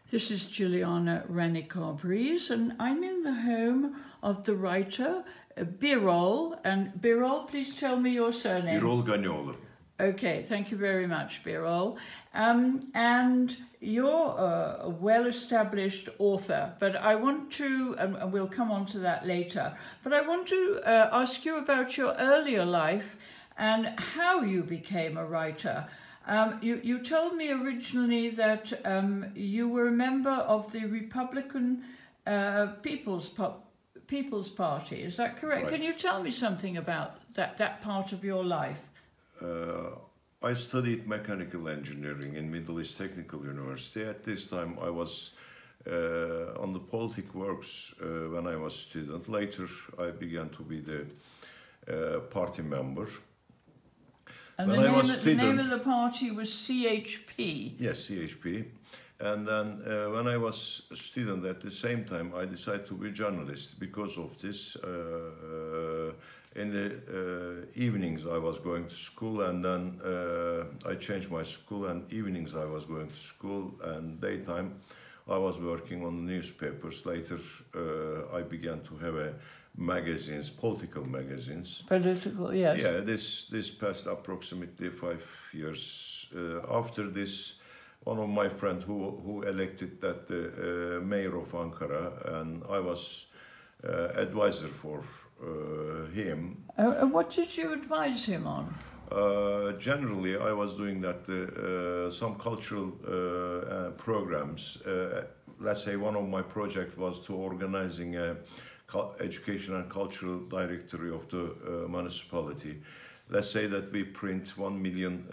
This is Juliana Rennie-Carbries, and I'm in the home of the writer Birol. And Birol, please tell me your surname. Birol Ganioğlu. Okay, thank you very much, Birol. And you're a well-established author, but I want to, and we'll come on to that later, but I want to ask you about your earlier life and how you became a writer. You told me originally that you were a member of the Republican People's Party. Is that correct? Right. Can you tell me something about that part of your life? I studied mechanical engineering in Middle East Technical University. At this time, I was on the politic works when I was a student. Later, I began to be the party member. And the name of the party was CHP. Yes, CHP. And then when I was a student at the same time, I decided to be a journalist. Because of this, in the evenings I was going to school, and then I changed my school, and evenings I was going to school, and daytime I was working on the newspapers. Later I began to have magazines, political magazines. Political, yes. Yeah, this passed approximately 5 years. After this, one of my friends who elected that the mayor of Ankara, and I was advisor for him. What did you advise him on? Generally, I was doing that some cultural programs. Let's say one of my projects was to organizing a education and cultural directory of the municipality. Let's say that we print 1 million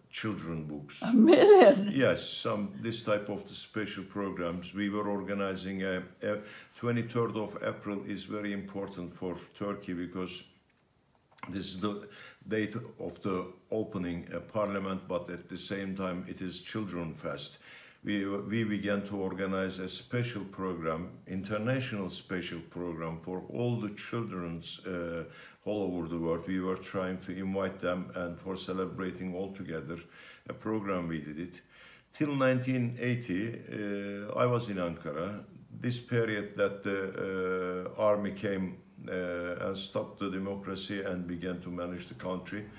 children books. 1 million? Yes, this type of the special programs. We were organizing 23rd of April is very important for Turkey because this is the date of the opening parliament, but at the same time it is Children Fest. We began to organize a special program, international special program for all the children all over the world. We were trying to invite them, and for celebrating all together a program we did it. Till 1980, I was in Ankara. This period that the army came and stopped the democracy and began to manage the country.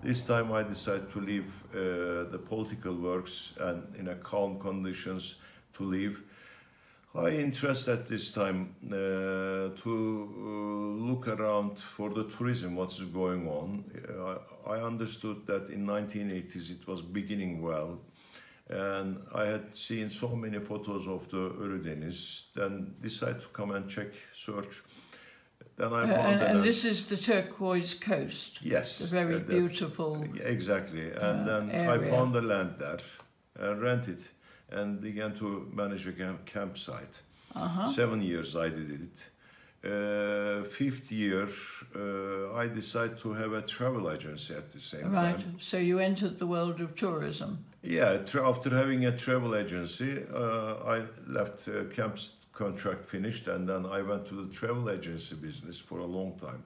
This time I decided to leave the political works and in a calm conditions to leave. I interested at this time to look around for the tourism, what's going on. I understood that in 1980s it was beginning well, and I had seen so many photos of the Ölüdeniz, then decided to come and check, search. Then I found and this is the turquoise coast. Yes. The very beautiful. Exactly. And then area. I found the land there, rented, and began to manage a campsite. 7 years I did it. 5th year, I decided to have a travel agency at the same time. Right. So you entered the world of tourism. Yeah. After having a travel agency, I left contract finished, and then I went to the travel agency business for a long time.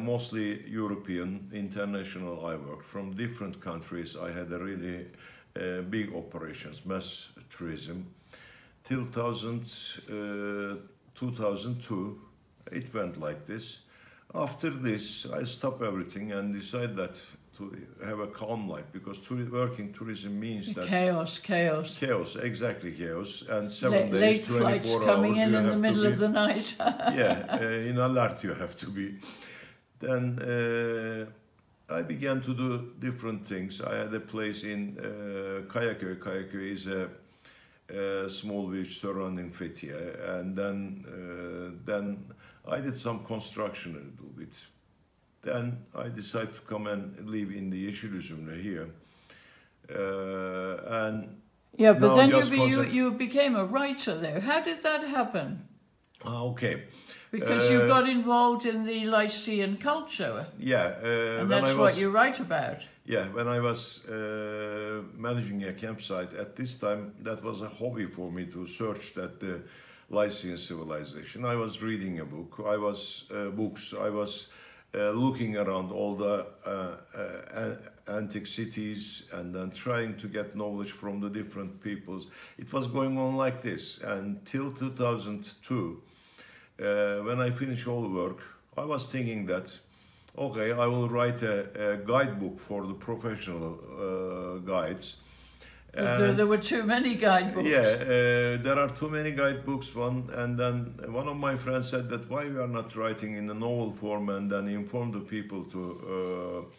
Mostly European, international I worked. From different countries I had a really big operations, mass tourism. Till 2002, it went like this. After this, I stopped everything and decided that to have a calm life, because working tourism means that chaos, exactly chaos, and 7 days, late 24 flights hours. coming in the middle of the night. Yeah, in alert you have to be. Then I began to do different things. I had a place in Kayaköy. Kayaköy is a small village surrounding Fethiye, and then I did some construction a little bit. Then I decided to come and live in the Yeşilüzümlü here. Yeah, but then you became a writer there. How did that happen? Okay. Because you got involved in the Lycean culture. Yeah. And that's what you write about. Yeah, when I was managing a campsite, at this time, that was a hobby for me to search that the Lycian civilization. I was reading a book, I was looking around all the antique cities and then trying to get knowledge from the different peoples. It was going on like this until 2002. When I finished all the work, I was thinking that, okay, I will write a guidebook for the professional guides. There were too many guidebooks. Yeah, there are too many guidebooks. And then one of my friends said that why we are not writing in a novel form and then inform the people to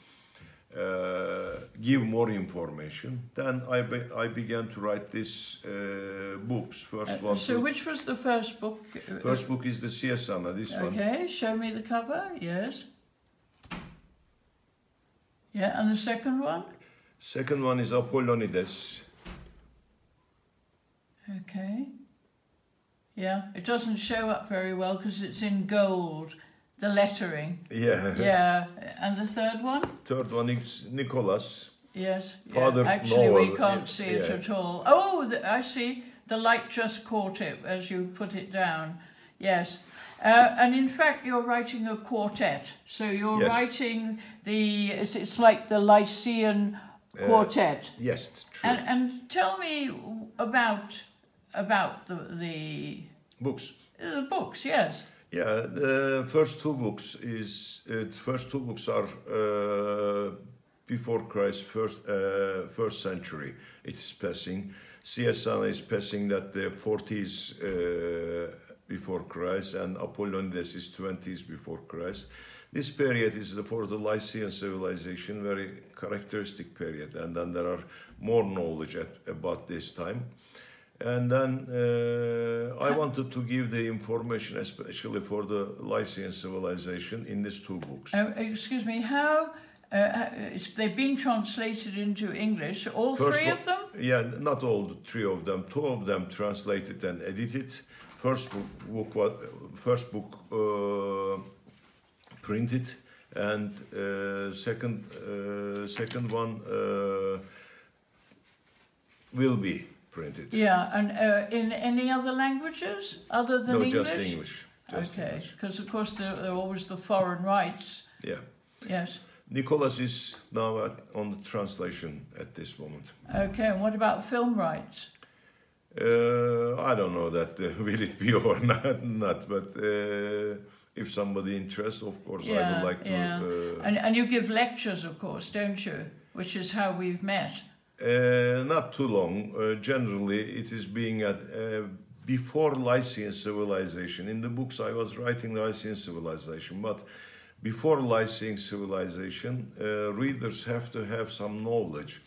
give more information. Then I began to write these books. First one. So which was the first book? First book is the Siesana, this one. Okay, show me the cover. Yes. Yeah, and the second one? Second one is Apollonides. Okay. Yeah, it doesn't show up very well because it's in gold, the lettering. Yeah. Yeah, and the third one? Third one is Nicholas. Yes. Father Actually, Noel. we can't see it at all. Oh, I see. The light just caught it as you put it down. Yes. And in fact, you're writing a quartet. So you're writing it's like the Lycian quartet. Yes, it's true. And tell me about the books. The books, yes. Yeah, the first two books are before Christ, first century. It's passing. Siesana is passing that the 40s before Christ, and Apollonides is 20s before Christ. This period is for the Lycian civilization, very characteristic period, and then there are more knowledge about this time. And then I wanted to give the information especially for the Lycian civilization in these two books. Excuse me, how they've been translated into English, all three of them? Yeah, not all the three of them. Two of them translated and edited. First book printed, and second one will be printed. Yeah, and in any other languages other than English? No, just English. Okay, because of course there are always the foreign rights. Yeah. Yes. Nicholas is now on the translation at this moment. Okay, and what about film rights? I don't know that will it be or not, but if somebody interested, of course, I would like to. Yeah. And you give lectures, of course, don't you? Which is how we've met. Not too long. Generally, it is being at before Lycian civilization. In the books, I was writing Lycian civilization, but before Lycian civilization, readers have to have some knowledge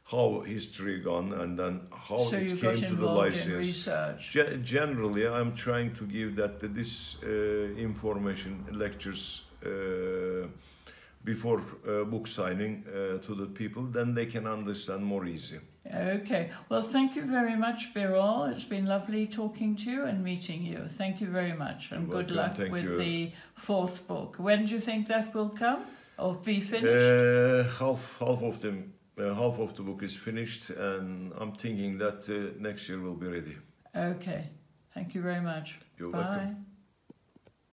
how history gone and then how so it came to the Lycians. Research. Generally, I'm trying to give this information lectures before book signing to the people, then they can understand more easy. Okay. Well, thank you very much, Birol. It's been lovely talking to you and meeting you. Thank you very much, and good luck with the fourth book. When do you think that will come or be finished? Half of the book is finished, and I'm thinking that next year will be ready. Okay. Thank you very much. You're Bye. welcome.